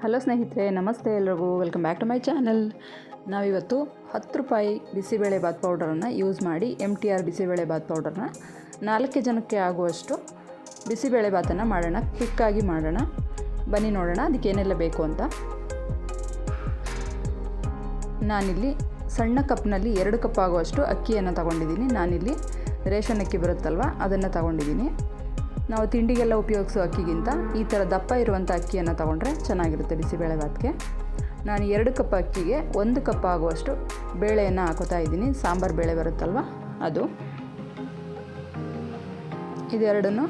Hello ಸ್ನೇಹಿತರೆ, ನಮಸ್ತೆ ಎಲ್ರಿಗೂ. Welcome back to my channel. ನಾವಿವತ್ತು 10 ರೂಪಾಯಿ ಬಿಸಿಬೇಳೆಬಾತ್ ಪೌಡರನ್ನು ಯೂಸ್ ಮಾಡಿ MTR ಬಿಸಿಬೇಳೆಬಾತ್ ಪೌಡರ್ನ 4 ಜನಕ್ಕೆ ಆಗುವಷ್ಟು ಬಿಸಿಬೇಳೆಬಾತನ್ನು ಮಾಡೋಣ. ಕ್ವಿಕ್ಕಾಗಿ ಮಾಡೋಣ. ಬನ್ನಿ ನೋಡೋಣ ಅದಕ್ಕೆ ಏನೆಲ್ಲ ಬೇಕು ಅಂತ. ನಾನಿಲ್ಲಿ ಸಣ್ಣ ಕಪ್ನಲ್ಲಿ 2 ಕಪ್ ಆಗುವಷ್ಟು ಅಕ್ಕಿಯನ್ನು ತಗೊಂಡಿದ್ದೀನಿ. ನಾನಿಲ್ಲಿ ರೇಷನ್ ಅಕ್ಕಿ ಬರುತ್ತಲ್ವ, ಅದನ್ನು ತಗೊಂಡಿದ್ದೀನಿ. ನಾವು ತಿಂಡಿಗೆಲ್ಲ ಉಪಯೋಗಿಸೋ ಅಕ್ಕಿಗಿಂತ ಈ ಥರ ದಪ್ಪ ಇರುವಂಥ ಅಕ್ಕಿಯನ್ನು ತಗೊಂಡ್ರೆ ಚೆನ್ನಾಗಿರುತ್ತೆ ಬಿಸಿಬೇಳೆಬಾತ್ಗೆ. ನಾನು 2 ಕಪ್ ಅಕ್ಕಿಗೆ 1 ಕಪ್ ಆಗುವಷ್ಟು ಬೇಳೆಯನ್ನು ಹಾಕೋತಾ ಇದ್ದೀನಿ. ಸಾಂಬಾರು ಬೇಳೆ ಬರುತ್ತಲ್ವ ಅದು. ಇದೆರಡನ್ನು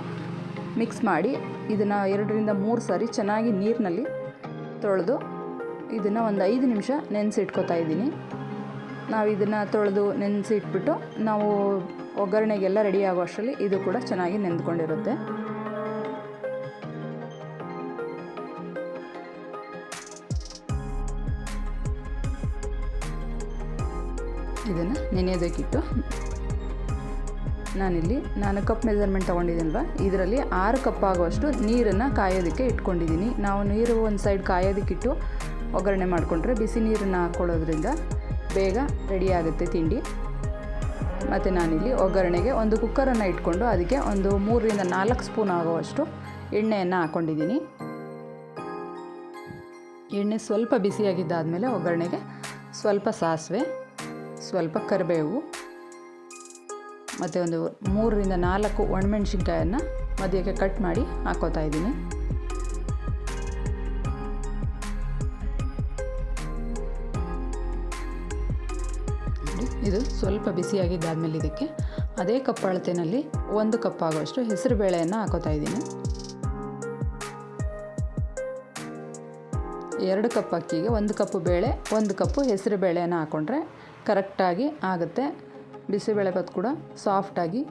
ಮಿಕ್ಸ್ ಮಾಡಿ ಇದನ್ನು 2ರಿಂದ 3 ಸಾರಿ ಚೆನ್ನಾಗಿ ನೀರಿನಲ್ಲಿ ತೊಳೆದು ಇದನ್ನು ಒಂದು 5 ನಿಮಿಷ ನೆನೆಸಿಟ್ಕೋತಾ ಇದ್ದೀನಿ. ನಾವು ಇದನ್ನು ತೊಳೆದು ನೆನೆಸಿಟ್ಬಿಟ್ಟು ನಾವು ಒಗ್ಗರಣೆಗೆಲ್ಲ ರೆಡಿ ಆಗೋ ಅಷ್ಟರಲ್ಲಿ ಇದು ಕೂಡ ಚೆನ್ನಾಗಿ ನೆಂದ್ಕೊಂಡಿರುತ್ತೆ. ಇದನ್ನು ನೆನೆಯೋದಕ್ಕಿಟ್ಟು ನಾನಿಲ್ಲಿ 4 ಕಪ್ ಮೆಜರ್ಮೆಂಟ್ ತೊಗೊಂಡಿದ್ದೀನಲ್ವ, ಇದರಲ್ಲಿ 6 ಕಪ್ ಆಗುವಷ್ಟು ನೀರನ್ನು ಕಾಯೋದಕ್ಕೆ ಇಟ್ಕೊಂಡಿದ್ದೀನಿ. ನಾವು ನೀರು ಒಂದು ಸೈಡ್ ಕಾಯೋದಕ್ಕಿಟ್ಟು ಒಗ್ಗರಣೆ ಮಾಡಿಕೊಂಡ್ರೆ ಬಿಸಿ ನೀರನ್ನು ಹಾಕ್ಕೊಳ್ಳೋದ್ರಿಂದ ಬೇಗ ರೆಡಿ ಆಗುತ್ತೆ ತಿಂಡಿ. ಮತ್ತು ನಾನಿಲ್ಲಿ ಒಗ್ಗರಣೆಗೆ ಒಂದು ಕುಕ್ಕರನ್ನು ಇಟ್ಕೊಂಡು ಅದಕ್ಕೆ ಒಂದು 3ರಿಂದ 4 ಸ್ಪೂನ್ ಆಗುವಷ್ಟು ಎಣ್ಣೆಯನ್ನು ಹಾಕ್ಕೊಂಡಿದ್ದೀನಿ. ಎಣ್ಣೆ ಸ್ವಲ್ಪ ಬಿಸಿಯಾಗಿದ್ದಾದಮೇಲೆ ಒಗ್ಗರಣೆಗೆ ಸ್ವಲ್ಪ ಸಾಸಿವೆ, ಸ್ವಲ್ಪ ಕರಿಬೇವು ಮತ್ತು ಒಂದು 3ರಿಂದ 4 ಒಣಮೆಣಸಿನ್ಕಾಯನ್ನು ಮಧ್ಯಕ್ಕೆ ಕಟ್ ಮಾಡಿ ಹಾಕ್ಕೋತಾ ಇದ್ದೀನಿ. ಇದು ಸ್ವಲ್ಪ ಬಿಸಿಯಾಗಿದ್ದಾದಮೇಲೆ ಇದಕ್ಕೆ ಅದೇ ಕಪ್ ಅಳತೆಯಲ್ಲಿ 1 ಕಪ್ ಆಗುವಷ್ಟು ಹೆಸರು ಬೇಳೆಯನ್ನು ಹಾಕೋತಾ ಇದ್ದೀನಿ. 2 ಕಪ್ ಅಕ್ಕಿಗೆ 1 ಕಪ್ ಬೇಳೆ, 1 ಕಪ್ಪು ಹೆಸರು ಬೇಳೆಯನ್ನು ಹಾಕ್ಕೊಂಡ್ರೆ ಕರೆಕ್ಟಾಗಿ ಆಗುತ್ತೆ. ಬಿಸಿಬೇಳೆಬಾತ್ ಕೂಡ ಸಾಫ್ಟಾಗಿ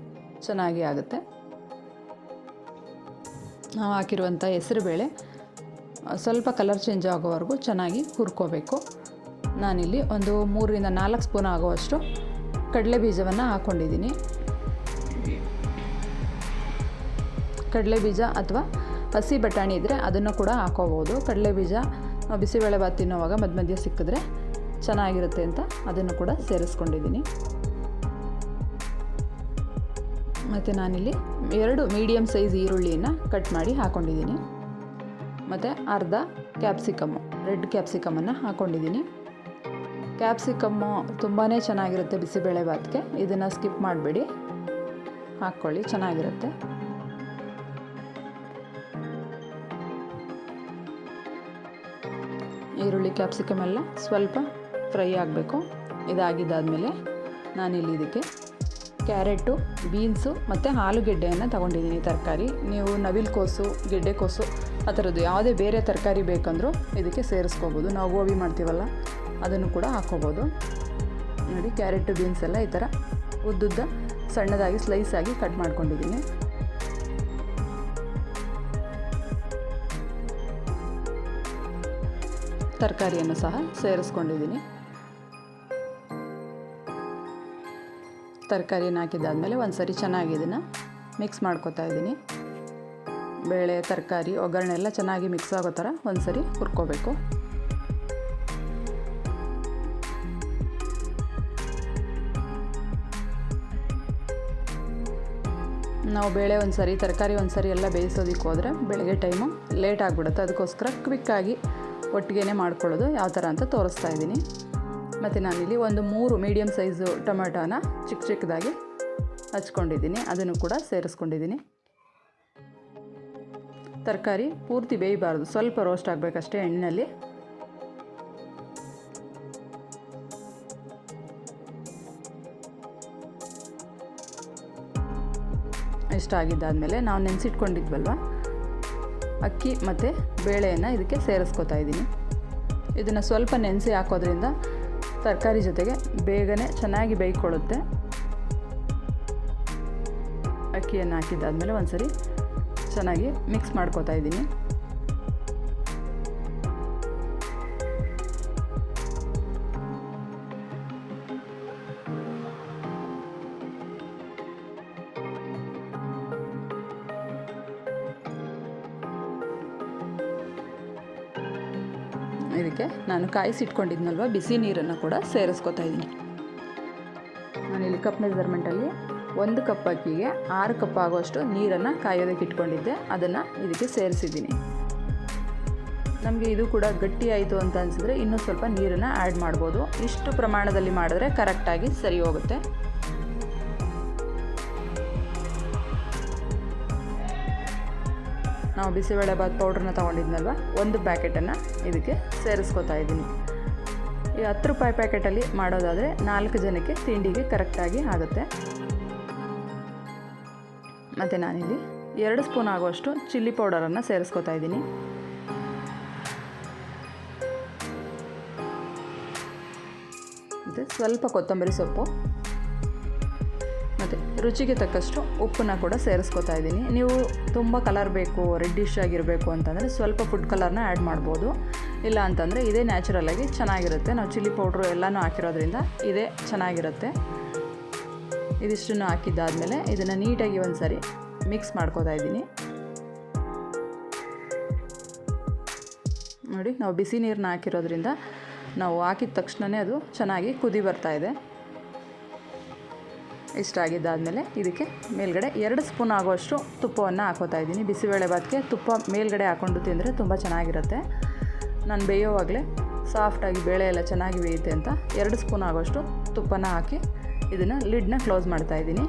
ಚೆನ್ನಾಗಿ ಆಗುತ್ತೆ. ನಾವು ಹಾಕಿರುವಂಥ ಹೆಸರು ಬೇಳೆ ಸ್ವಲ್ಪ ಕಲರ್ ಚೇಂಜ್ ಆಗೋವರೆಗೂ ಚೆನ್ನಾಗಿ ಹುರ್ಕೋಬೇಕು. ನಾನಿಲ್ಲಿ ಒಂದು 3ರಿಂದ 4 ಸ್ಪೂನ್ ಆಗುವಷ್ಟು ಕಡಲೆ ಬೀಜವನ್ನು ಹಾಕ್ಕೊಂಡಿದ್ದೀನಿ. ಕಡಲೆ ಬೀಜ ಅಥವಾ ಹಸಿ ಬಟಾಣಿ ಇದ್ದರೆ ಅದನ್ನು ಕೂಡ ಹಾಕೋಬೋದು. ಕಡಲೆ ಬೀಜ ಬಿಸಿಬೇಳೆಬಾತ್ ತಿನ್ನೋವಾಗ ಮಧ್ಯ ಮಧ್ಯೆ ಸಿಕ್ಕಿದ್ರೆ ಚೆನ್ನಾಗಿರುತ್ತೆ ಅಂತ ಅದನ್ನು ಕೂಡ ಸೇರಿಸ್ಕೊಂಡಿದ್ದೀನಿ. ಮತ್ತು ನಾನಿಲ್ಲಿ 2 ಮೀಡಿಯಮ್ ಸೈಜ್ ಈರುಳ್ಳಿಯನ್ನು ಕಟ್ ಮಾಡಿ ಹಾಕ್ಕೊಂಡಿದ್ದೀನಿ. ಮತ್ತು ಅರ್ಧ ಕ್ಯಾಪ್ಸಿಕಮ್ಮು, ರೆಡ್ ಕ್ಯಾಪ್ಸಿಕಮನ್ನು ಹಾಕ್ಕೊಂಡಿದ್ದೀನಿ. ಕ್ಯಾಪ್ಸಿಕಮ್ಮು ತುಂಬಾ ಚೆನ್ನಾಗಿರುತ್ತೆ ಬಿಸಿಬೇಳೆಬಾತ್ಗೆ. ಇದನ್ನು ಸ್ಕಿಪ್ ಮಾಡಬೇಡಿ, ಹಾಕ್ಕೊಳ್ಳಿ, ಚೆನ್ನಾಗಿರುತ್ತೆ. ಈರುಳ್ಳಿ ಕ್ಯಾಪ್ಸಿಕಮ್ ಎಲ್ಲ ಸ್ವಲ್ಪ ಫ್ರೈ ಆಗಬೇಕು. ಇದಾಗಿದ್ದಾದಮೇಲೆ ನಾನಿಲ್ಲಿ ಇದಕ್ಕೆ ಕ್ಯಾರೆಟು, ಬೀನ್ಸು ಮತ್ತು ಆಲೂಗೆಡ್ಡೆಯನ್ನು ತಗೊಂಡಿದ್ದೀನಿ. ತರಕಾರಿ ನೀವು ನವಿಲುಕೋಸು, ಗೆಡ್ಡೆಕೋಸು ಆ ಥರದ್ದು ಯಾವುದೇ ಬೇರೆ ತರಕಾರಿ ಬೇಕಂದರೂ ಇದಕ್ಕೆ ಸೇರಿಸ್ಕೋಬೋದು. ನಾವು ಗೋಬಿ ಮಾಡ್ತೀವಲ್ಲ ಅದನ್ನು ಕೂಡ ಹಾಕ್ಕೋಬೋದು. ನೋಡಿ, ಕ್ಯಾರೆಟು, ಬೀನ್ಸ್ ಎಲ್ಲ ಈ ಥರ ಉದ್ದುದ್ದ ಸಣ್ಣದಾಗಿ ಸ್ಲೈಸ್ ಆಗಿ ಕಟ್ ಮಾಡ್ಕೊಂಡಿದ್ದೀನಿ. ತರಕಾರಿಯನ್ನು ಸಹ ಸೇರಿಸ್ಕೊಂಡಿದ್ದೀನಿ. ತರಕಾರಿಯನ್ನು ಹಾಕಿದ್ದಾದಮೇಲೆ ಒಂದು ಸರಿ ಚೆನ್ನಾಗಿ ಇದನ್ನು ಮಿಕ್ಸ್ ಮಾಡ್ಕೊತಾ ಇದ್ದೀನಿ. ಬೇಳೆ, ತರಕಾರಿ, ಒಗ್ಗರಣೆ ಎಲ್ಲ ಚೆನ್ನಾಗಿ ಮಿಕ್ಸ್ ಆಗೋ ಥರ ಒಂದು ಸರಿ ಹುರ್ಕೋಬೇಕು. ನಾವು ಬೇಳೆ ಒಂದು ಸರಿ, ತರಕಾರಿ ಒಂದು ಸರಿ ಎಲ್ಲ ಬೇಯಿಸೋದಕ್ಕೆ ಹೋದರೆ ಬೆಳಗ್ಗೆ ಟೈಮು ಲೇಟ್ ಆಗಿಬಿಡುತ್ತೆ. ಅದಕ್ಕೋಸ್ಕರ ಕ್ವಿಕ್ಕಾಗಿ ಒಟ್ಟಿಗೆ ಮಾಡ್ಕೊಳ್ಳೋದು ಯಾವ ಥರ ಅಂತ ತೋರಿಸ್ತಾ ಇದ್ದೀನಿ. ಮತ್ತು ನಾನಿಲ್ಲಿ ಒಂದು 3 ಮೀಡಿಯಮ್ ಸೈಜು ಟೊಮೆಟೋನ ಚಿಕ್ಕ ಚಿಕ್ಕದಾಗಿ ಹಚ್ಕೊಂಡಿದ್ದೀನಿ, ಅದನ್ನು ಕೂಡ ಸೇರಿಸ್ಕೊಂಡಿದ್ದೀನಿ. ತರಕಾರಿ ಪೂರ್ತಿ ಬೇಯಬಾರ್ದು, ಸ್ವಲ್ಪ ರೋಸ್ಟ್ ಆಗಬೇಕಷ್ಟೇ ಎಣ್ಣೆಯಲ್ಲಿ. ಇಷ್ಟ ಆಗಿದ್ದಾದಮೇಲೆ ನಾವು ನೆನೆಸಿಟ್ಕೊಂಡಿದ್ವಲ್ವ ಅಕ್ಕಿ ಮತ್ತು ಬೇಳೆಯನ್ನು ಇದಕ್ಕೆ ಸೇರಿಸ್ಕೊತಾ ಇದ್ದೀನಿ. ಇದನ್ನು ಸ್ವಲ್ಪ ನೆನೆಸಿ ಹಾಕೋದ್ರಿಂದ ತರಕಾರಿ ಜೊತೆಗೆ ಬೇಗನೆ ಚೆನ್ನಾಗಿ ಬೇಯ್ಕೊಳ್ಳುತ್ತೆ. ಅಕ್ಕಿಯನ್ನು ಹಾಕಿದ್ದಾದಮೇಲೆ ಒಂದು ಸರಿ ಚೆನ್ನಾಗಿ ಮಿಕ್ಸ್ ಮಾಡ್ಕೊತಾ ಇದ್ದೀನಿ. ಇದಕ್ಕೆ ನಾನು ಕಾಯಿಸಿಟ್ಕೊಂಡಿದ್ನಲ್ವ ಬಿಸಿ ನೀರನ್ನು ಕೂಡ ಸೇರಿಸ್ಕೊತಾ ಇದ್ದೀನಿ. ನಾನಿಲ್ಲಿ ಕಪ್ ಮೆಜರ್ಮೆಂಟಲ್ಲಿ 1 ಕಪ್ ಅಕ್ಕಿಗೆ 6 ಕಪ್ ಆಗುವಷ್ಟು ನೀರನ್ನು ಕಾಯೋದಕ್ಕೆ ಇಟ್ಕೊಂಡಿದ್ದೆ, ಅದನ್ನು ಇದಕ್ಕೆ ಸೇರಿಸಿದ್ದೀನಿ. ನಮಗೆ ಇದು ಕೂಡ ಗಟ್ಟಿ ಆಯಿತು ಅಂತ ಅನಿಸಿದ್ರೆ ಇನ್ನೂ ಸ್ವಲ್ಪ ನೀರನ್ನು ಆ್ಯಡ್ ಮಾಡ್ಬೋದು. ಇಷ್ಟು ಪ್ರಮಾಣದಲ್ಲಿ ಮಾಡಿದ್ರೆ ಕರೆಕ್ಟಾಗಿ ಸರಿ ಹೋಗುತ್ತೆ. ನಾವು ಬಿಸಿಬೇಳೆಬಾತ್ ಪೌಡ್ರನ್ನ ತೊಗೊಂಡಿದ್ನಲ್ವ, 1 ಪ್ಯಾಕೆಟನ್ನು ಇದಕ್ಕೆ ಸೇರಿಸ್ಕೊತಾ ಇದ್ದೀನಿ. ಈ 10 ರೂಪಾಯಿ ಪ್ಯಾಕೆಟಲ್ಲಿ ಮಾಡೋದಾದರೆ 4 ಜನಕ್ಕೆ ತಿಂಡಿಗೆ ಕರೆಕ್ಟಾಗಿ ಆಗುತ್ತೆ. ಮತ್ತು ನಾನಿಲ್ಲಿ 2 ಸ್ಪೂನ್ ಆಗುವಷ್ಟು ಚಿಲ್ಲಿ ಪೌಡರನ್ನು ಸೇರಿಸ್ಕೊತಾ ಇದ್ದೀನಿ. ಮತ್ತು ಸ್ವಲ್ಪ ಕೊತ್ತಂಬರಿ ಸೊಪ್ಪು ಮತ್ತು ರುಚಿಗೆ ತಕ್ಕಷ್ಟು ಉಪ್ಪನ್ನು ಕೂಡ ಸೇರಿಸ್ಕೊತಾ ಇದ್ದೀನಿ. ನೀವು ತುಂಬ ಕಲರ್ ಬೇಕು, ರೆಡ್ಡಿಶ್ ಆಗಿರಬೇಕು ಅಂತಂದರೆ ಸ್ವಲ್ಪ ಫುಡ್ ಕಲರ್ನ ಆ್ಯಡ್ ಮಾಡ್ಬೋದು. ಇಲ್ಲ ಅಂತಂದರೆ ಇದೇ ನ್ಯಾಚುರಲಾಗಿ ಚೆನ್ನಾಗಿರುತ್ತೆ. ನಾವು ಚಿಲ್ಲಿ ಪೌಡ್ರು ಎಲ್ಲನೂ ಹಾಕಿರೋದ್ರಿಂದ ಇದೇ ಚೆನ್ನಾಗಿರುತ್ತೆ. ಇದಿಷ್ಟನ್ನು ಹಾಕಿದ್ದಾದಮೇಲೆ ಇದನ್ನು ನೀಟಾಗಿ ಒಂದು ಸಾರಿ ಮಿಕ್ಸ್ ಮಾಡ್ಕೋತಾ ಇದ್ದೀನಿ. ನೋಡಿ, ನಾವು ಬಿಸಿ ನೀರನ್ನ ಹಾಕಿರೋದ್ರಿಂದ ನಾವು ಹಾಕಿದ ತಕ್ಷಣವೇ ಅದು ಚೆನ್ನಾಗಿ ಕುದಿ ಬರ್ತಾಯಿದೆ. ಇಷ್ಟ ಆಗಿದ್ದಾದಮೇಲೆ ಇದಕ್ಕೆ ಮೇಲ್ಗಡೆ 2 ಸ್ಪೂನ್ ಆಗುವಷ್ಟು ತುಪ್ಪವನ್ನು ಹಾಕೋತಾ ಇದ್ದೀನಿ. ಬಿಸಿಬೇಳೆಬಾತ್ಗೆ ತುಪ್ಪ ಮೇಲ್ಗಡೆ ಹಾಕ್ಕೊಂಡು ತಿಂದರೆ ತುಂಬ ಚೆನ್ನಾಗಿರುತ್ತೆ. ನಾನು ಬೇಯೋವಾಗಲೇ ಸಾಫ್ಟಾಗಿ ಬೇಳೆ ಎಲ್ಲ ಚೆನ್ನಾಗಿ ಬೇಯುತ್ತೆ ಅಂತ 2 ಸ್ಪೂನ್ ಆಗುವಷ್ಟು ತುಪ್ಪನ ಹಾಕಿ ಇದನ್ನು ಲಿಡ್ನ ಕ್ಲೋಸ್ ಮಾಡ್ತಾಯಿದ್ದೀನಿ.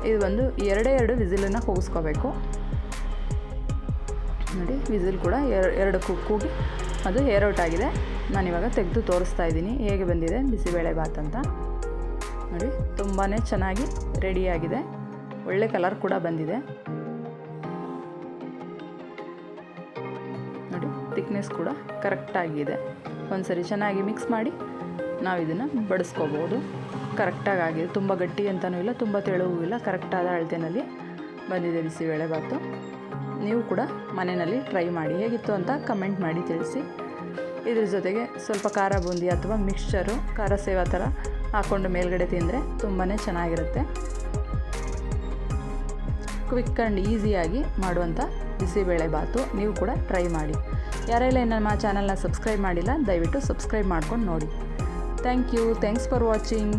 ಇದು ಒಂದು 2 ವಿಸಿಲನ್ನು ಕೂಗಿಸ್ಕೋಬೇಕು. ನೋಡಿ, ವಿಸಿಲ್ ಕೂಡ 2 ಕೂಗಿ ಅದು ಏರ್ಔಟ್ ಆಗಿದೆ. ನಾನಿವಾಗ ತೆಗೆದು ತೋರಿಸ್ತಾ ಇದ್ದೀನಿ ಹೇಗೆ ಬಂದಿದೆ ಬಿಸಿಬೇಳೆಬಾತ್ ಅಂತ. ನೋಡಿ, ತುಂಬಾ ಚೆನ್ನಾಗಿ ರೆಡಿಯಾಗಿದೆ. ಒಳ್ಳೆ ಕಲರ್ ಕೂಡ ಬಂದಿದೆ. ನೋಡಿ, ಥಿಕ್ನೆಸ್ ಕೂಡ ಕರೆಕ್ಟಾಗಿದೆ. ಒಂದು ಸರಿ ಚೆನ್ನಾಗಿ ಮಿಕ್ಸ್ ಮಾಡಿ ನಾವು ಇದನ್ನು ಬಡಿಸ್ಕೋಬೋದು. ಕರೆಕ್ಟಾಗಿ ಆಗಿದೆ. ತುಂಬ ಗಟ್ಟಿ ಅಂತಲೂ ಇಲ್ಲ, ತುಂಬ ತೆಳುವೂ ಇಲ್ಲ, ಕರೆಕ್ಟಾದ ಅಳತೆಯಲ್ಲಿ ಬಂದಿದೆ ಬಿಸಿಬೇಳೆಬಾತು. ನೀವು ಕೂಡ ಮನೆಯಲ್ಲಿ ಟ್ರೈ ಮಾಡಿ. ಹೇಗಿತ್ತು ಅಂತ ಕಮೆಂಟ್ ಮಾಡಿ ತಿಳಿಸಿ. ಇದ್ರ ಜೊತೆಗೆ ಸ್ವಲ್ಪ ಖಾರ ಬೂಂದಿ ಅಥವಾ ಮಿಕ್ಸ್ಚರು, ಖಾರ ಸೇವಾ ಥರ ಹಾಕ್ಕೊಂಡು ಮೇಲ್ಗಡೆ ತಿಂದರೆ ತುಂಬಾ ಚೆನ್ನಾಗಿರುತ್ತೆ. ಕ್ವಿಕ್ ಆ್ಯಂಡ್ ಈಸಿಯಾಗಿ ಮಾಡುವಂಥ ಬಿಸಿಬೇಳೆಬಾತು ನೀವು ಕೂಡ ಟ್ರೈ ಮಾಡಿ. ಯಾರೆಲ್ಲ ನಮ್ಮ ಚಾನಲ್ನ ಸಬ್ಸ್ಕ್ರೈಬ್ ಮಾಡಿಲ್ಲ, ದಯವಿಟ್ಟು ಸಬ್ಸ್ಕ್ರೈಬ್ ಮಾಡ್ಕೊಂಡು ನೋಡಿ. Thank you. Thanks for watching.